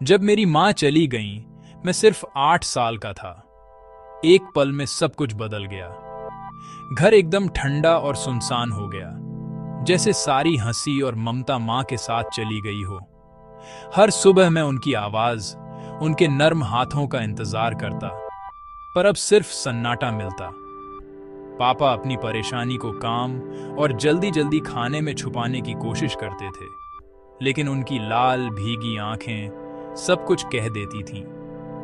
जब मेरी माँ चली गईं, मैं सिर्फ 8 साल का था। एक पल में सब कुछ बदल गया। घर एकदम ठंडा और सुनसान हो गया, जैसे सारी हंसी और ममता माँ के साथ चली गई हो। हर सुबह मैं उनकी आवाज, उनके नर्म हाथों का इंतजार करता, पर अब सिर्फ सन्नाटा मिलता। पापा अपनी परेशानी को काम और जल्दी जल्दी खाने में छुपाने की कोशिश करते थे, लेकिन उनकी लाल भीगी आंखें सब कुछ कह देती थीं,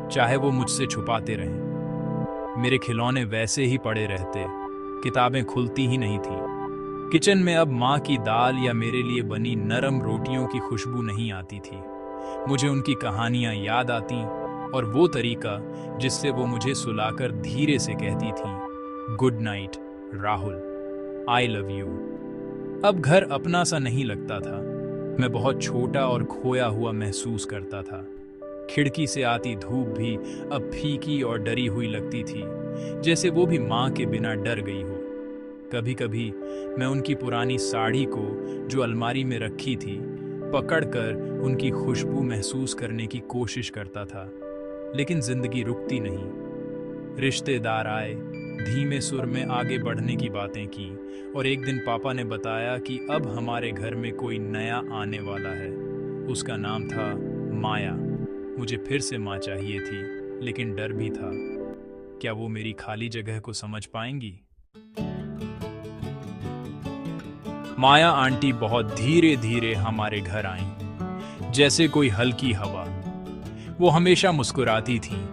चाहे वो मुझसे छुपाते रहें। मेरे खिलौने वैसे ही पड़े रहते, किताबें खुलती ही नहीं थीं। किचन में अब माँ की दाल या मेरे लिए बनी नरम रोटियों की खुशबू नहीं आती थी। मुझे उनकी कहानियां याद आती, और वो तरीका जिससे वो मुझे सुलाकर धीरे से कहती थीं, good night Rahul, I love you. अब घर अपना सा नहीं लगता था। मैं बहुत छोटा और खोया हुआ महसूस करता था। खिड़की से आती धूप भी अब फीकी और डरी हुई लगती थी, जैसे वो भी माँ के बिना डर गई हो। कभी कभी मैं उनकी पुरानी साड़ी को, जो अलमारी में रखी थी, पकड़कर उनकी खुशबू महसूस करने की कोशिश करता था, लेकिन जिंदगी रुकती नहीं। रिश्तेदार आए, धीमे सुर में आगे बढ़ने की बातें की, और एक दिन पापा ने बताया कि अब हमारे घर में कोई नया आने वाला है। उसका नाम था माया। मुझे फिर से माँ चाहिए थी, लेकिन डर भी था। क्या वो मेरी खाली जगह को समझ पाएंगी? माया आंटी बहुत धीरे धीरे हमारे घर आईं, जैसे कोई हल्की हवा। वो हमेशा मुस्कुराती थीं,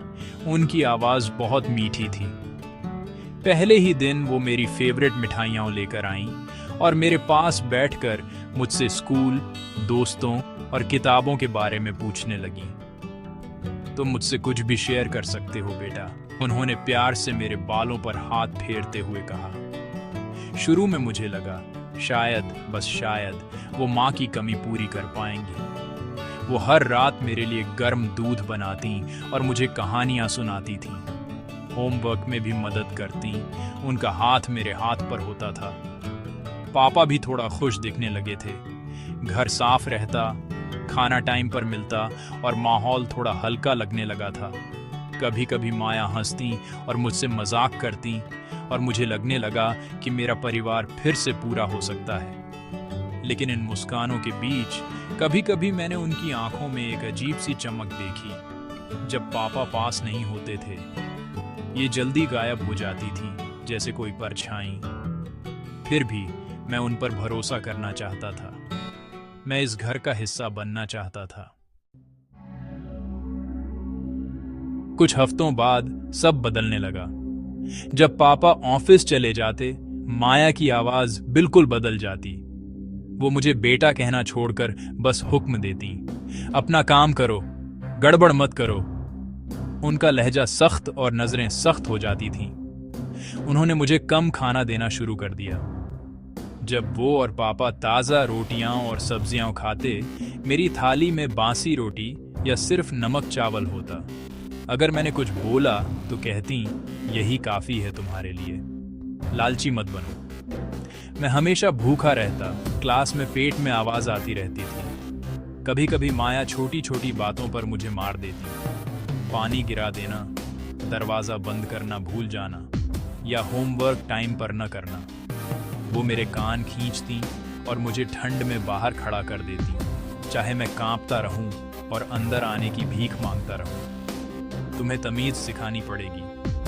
उनकी आवाज बहुत मीठी थी। पहले ही दिन वो मेरी फेवरेट मिठाइयाँ लेकर आईं और मेरे पास बैठकर मुझसे स्कूल, दोस्तों और किताबों के बारे में पूछने लगीं। तुम मुझसे कुछ भी शेयर कर सकते हो बेटा, उन्होंने प्यार से मेरे बालों पर हाथ फेरते हुए कहा। शुरू में मुझे लगा शायद, बस शायद, वो माँ की कमी पूरी कर पाएंगी। वो हर रात मेरे लिए गर्म दूध बनाती और मुझे कहानियाँ सुनाती थीं। होमवर्क में भी मदद करती, उनका हाथ मेरे हाथ पर होता था। पापा भी थोड़ा खुश दिखने लगे थे। घर साफ रहता, खाना टाइम पर मिलता और माहौल थोड़ा हल्का लगने लगा था। कभी कभी माया हंसती और मुझसे मजाक करती, और मुझे लगने लगा कि मेरा परिवार फिर से पूरा हो सकता है। लेकिन इन मुस्कानों के बीच कभी कभी मैंने उनकी आंखों में एक अजीब सी चमक देखी। जब पापा पास नहीं होते थे, ये जल्दी गायब हो जाती थी, जैसे कोई परछाई। फिर भी मैं उन पर भरोसा करना चाहता था। मैं इस घर का हिस्सा बनना चाहता था। कुछ हफ्तों बाद सब बदलने लगा। जब पापा ऑफिस चले जाते, माया की आवाज बिल्कुल बदल जाती। वो मुझे बेटा कहना छोड़कर बस हुक्म देती, अपना काम करो, गड़बड़ मत करो। उनका लहजा सख्त और नजरें सख्त हो जाती थीं। उन्होंने मुझे कम खाना देना शुरू कर दिया। जब वो और पापा ताज़ा रोटियां और सब्जियां खाते, मेरी थाली में बासी रोटी या सिर्फ नमक चावल होता। अगर मैंने कुछ बोला तो कहती, यही काफ़ी है तुम्हारे लिए, लालची मत बनो। मैं हमेशा भूखा रहता, क्लास में पेट में आवाज़ आती रहती थी। कभी कभी माया छोटी छोटी बातों पर मुझे मार देती। पानी गिरा देना, दरवाज़ा बंद करना भूल जाना, या होमवर्क टाइम पर न करना। वो मेरे कान खींचती और मुझे ठंड में बाहर खड़ा कर देती, चाहे मैं कांपता रहूं और अंदर आने की भीख मांगता रहूं। तुम्हें तमीज़ सिखानी पड़ेगी,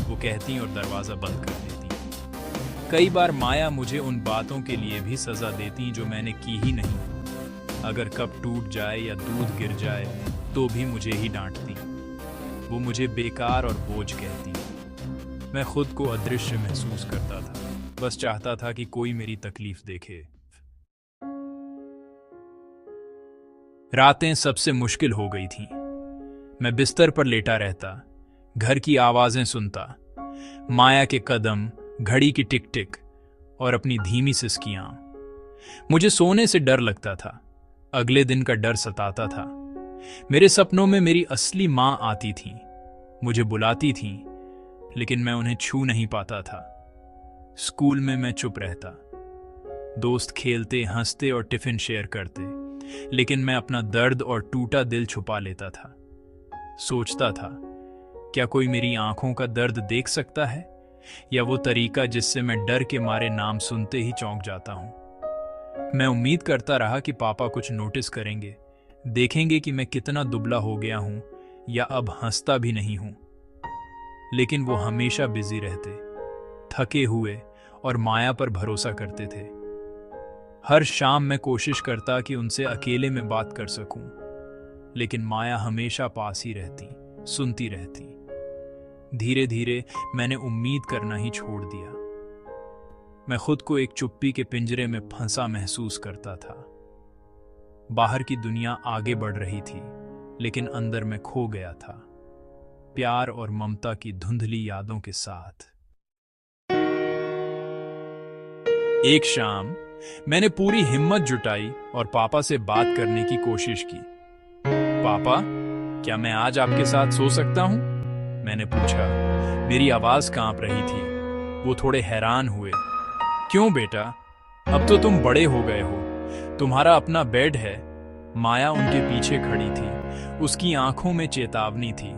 वो कहती और दरवाज़ा बंद कर देती। कई बार माया मुझे उन बातों के लिए भी सज़ा देती जो मैंने की ही नहीं। अगर कप टूट जाए या दूध गिर जाए तो भी मुझे ही डांटती। वो मुझे बेकार और बोझ कहती। मैं खुद को अदृश्य महसूस करता था, बस चाहता था कि कोई मेरी तकलीफ देखे। रातें सबसे मुश्किल हो गई थीं। मैं बिस्तर पर लेटा रहता, घर की आवाजें सुनता, माया के कदम, घड़ी की टिक टिक और अपनी धीमी सिसकियां। मुझे सोने से डर लगता था, अगले दिन का डर सताता था। मेरे सपनों में मेरी असली माँ आती थी, मुझे बुलाती थी, लेकिन मैं उन्हें छू नहीं पाता था। स्कूल में मैं चुप रहता। दोस्त खेलते, हंसते और टिफिन शेयर करते, लेकिन मैं अपना दर्द और टूटा दिल छुपा लेता था। सोचता था, क्या कोई मेरी आंखों का दर्द देख सकता है, या वो तरीका जिससे मैं डर के मारे नाम सुनते ही चौंक जाता हूं। मैं उम्मीद करता रहा कि पापा कुछ नोटिस करेंगे, देखेंगे कि मैं कितना दुबला हो गया हूं या अब हंसता भी नहीं हूं। लेकिन वो हमेशा बिजी रहते, थके हुए और माया पर भरोसा करते थे। हर शाम मैं कोशिश करता कि उनसे अकेले में बात कर सकूं, लेकिन माया हमेशा पास ही रहती, सुनती रहती। धीरे धीरे मैंने उम्मीद करना ही छोड़ दिया। मैं खुद को एक चुप्पी के पिंजरे में फंसा महसूस करता था। बाहर की दुनिया आगे बढ़ रही थी, लेकिन अंदर मैं खो गया था, प्यार और ममता की धुंधली यादों के साथ। एक शाम मैंने पूरी हिम्मत जुटाई और पापा से बात करने की कोशिश की। पापा, क्या मैं आज आपके साथ सो सकता हूं? मैंने पूछा। मेरी आवाज कांप रही थी। वो थोड़े हैरान हुए। क्यों बेटा, अब तो तुम बड़े हो गए हो, तुम्हारा अपना बेड है। माया उनके पीछे खड़ी थी, उसकी आंखों में चेतावनी थी।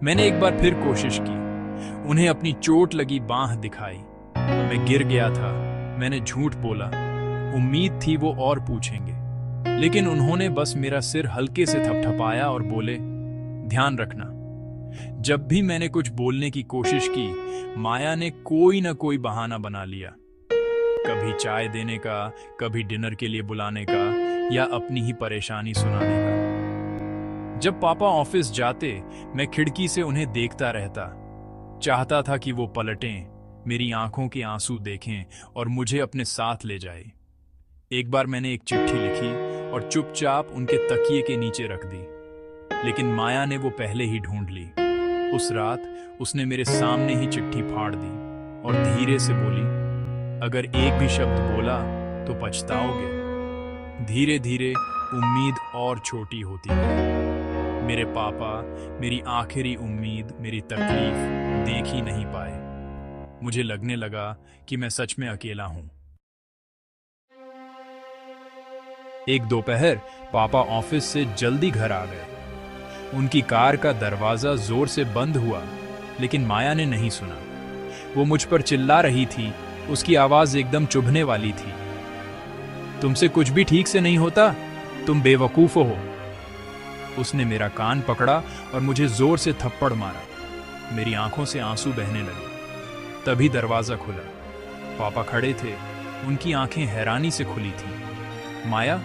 मैंने एक बार फिर कोशिश की, उन्हें अपनी चोट लगी बांह दिखाई। मैं गिर गया था, मैंने झूठ बोला। उम्मीद थी वो और पूछेंगे, लेकिन उन्होंने बस मेरा सिर हल्के से थपथपाया और बोले, ध्यान रखना। जब भी मैंने कुछ बोलने की कोशिश की, माया ने कोई ना कोई बहाना बना लिया। कभी चाय देने का, कभी डिनर के लिए बुलाने का, या अपनी ही परेशानी सुनाने का। जब पापा ऑफिस जाते, मैं खिड़की से उन्हें देखता रहता। चाहता था कि वो पलटें, मेरी आंखों के आंसू देखें और मुझे अपने साथ ले जाए। एक बार मैंने एक चिट्ठी लिखी और चुपचाप उनके तकिए के नीचे रख दी, लेकिन माया ने वो पहले ही ढूंढ ली। उस रात उसने मेरे सामने ही चिट्ठी फाड़ दी और धीरे से बोली, अगर एक भी शब्द बोला तो पछताओगे। धीरे धीरे उम्मीद और छोटी होती गई। मेरे पापा मेरी आखिरी उम्मीद, मेरी तकलीफ देख ही नहीं पाए। मुझे लगने लगा कि मैं सच में अकेला हूं। एक दोपहर पापा ऑफिस से जल्दी घर आ गए। उनकी कार का दरवाजा जोर से बंद हुआ, लेकिन माया ने नहीं सुना। वो मुझ पर चिल्ला रही थी, उसकी आवाज एकदम चुभने वाली थी। तुमसे कुछ भी ठीक से नहीं होता, तुम बेवकूफ हो। उसने मेरा कान पकड़ा और मुझे जोर से थप्पड़ मारा। मेरी आंखों से आंसू बहने लगे। तभी दरवाजा खुला। पापा खड़े थे, उनकी आंखें हैरानी से खुली थीं। माया,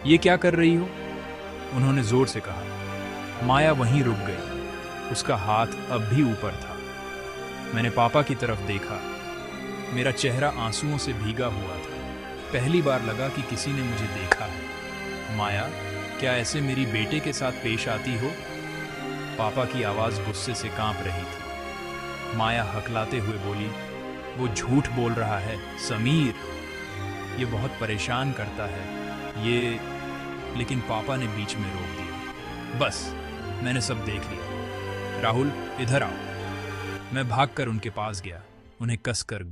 ये क्या कर रही हो? उन्होंने जोर से कहा। माया वहीं रुक गई, उसका हाथ अब भी ऊपर था। मैंने पापा की तरफ देखा। मेरा चेहरा आंसुओं से भीगा हुआ था। पहली बार लगा कि किसी ने मुझे देखा है। माया, क्या ऐसे मेरी बेटे के साथ पेश आती हो? पापा की आवाज गुस्से से कांप रही थी। माया हकलाते हुए बोली, वो झूठ बोल रहा है समीर, ये बहुत परेशान करता है ये। लेकिन पापा ने बीच में रोक दिया। बस, मैंने सब देख लिया। राहुल, इधर आओ। मैं भागकर उनके पास गया, उन्हें कसकर